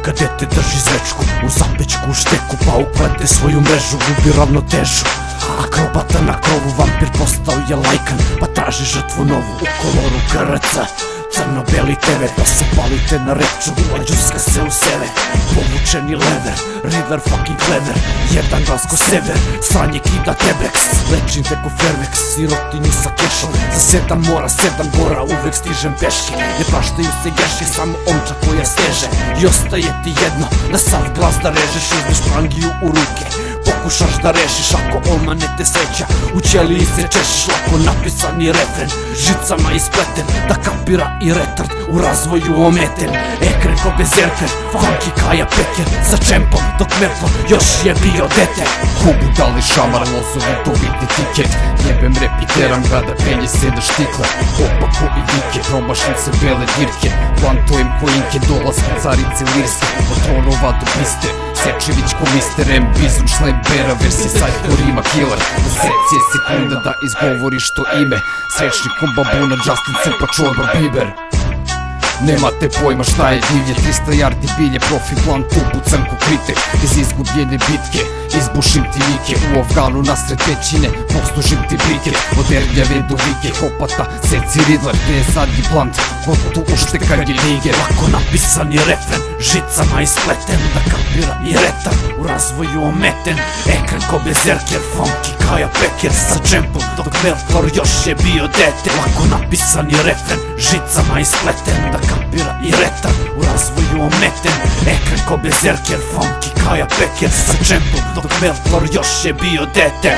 Kad dete drži zvečku u zapećku u šteku, pa uplete svoju mrežu, gubi ravnotežu. Akrobata na krovu, vampir postao je lajkan, pa traži žrtvu novu u koloru krca. Crno-beli TV, pa se palite na reču, Đuska se useve. Povučeni lever, River fucking clever, jedan glas ko sever, sranje kida Tebrex. Lečim te ko Fairvex, sirotinju sa kešom, za 7 mora, 7 gora, uvek stižem peške. Ne praštaju se geši, samo omča koja steže. I ostaje ti jedno, na sav glas da režeš, uzmeš prangiju u ruke. Pokušaš da rešiš ako omane te sreća, u ćeliji se češiš, lako napisani refren, žicama ispleten, da kapira i retard, u razvoju ometen. Ekran ko bezerker, funky Kaja Peker, sa čempom dok Mertlo još je bio dete. Kubu dali šamar, lozovi dobitni tiket, jebem rep i teram ga da penje se da štikla. Opako i vike, promašim se bele dirke, plantujem ko inke, dolazim carice lirske, od tronova do piste. Sečević ko Mr. M, Bizon, Šlembera, versi Sajko, Rima, Killer. Da seci je sekunda da izgovoriš to ime, srećnikom babuna, Justin, Crpa, Čorba, Biber. Nemate pojma šta je divlje, 300 yardi bilje, profi plan tu, pucam ko kritek. Iz izgubljene bitke, izbušim ti vike, u Afganu nasred pećine, poslužim ti briket. Od Erljave do Vike, Hopata, seci Riddler, gde je zadnji plant, kod tu uštekar je Niger. Lako napisani refren, žicama ispleten, da kapira i retar, u razvoju ometen. Ekran ko bezerker, funky Kaja Peker, sa čempom dok Melkor još je bio dete. Lako napisani refren, žicama ispleten, da kapira i retar, u razvoju ometen. Ekran ko bezerker, funky Kaja Peker, sa čempom dok Melkor još je bio dete.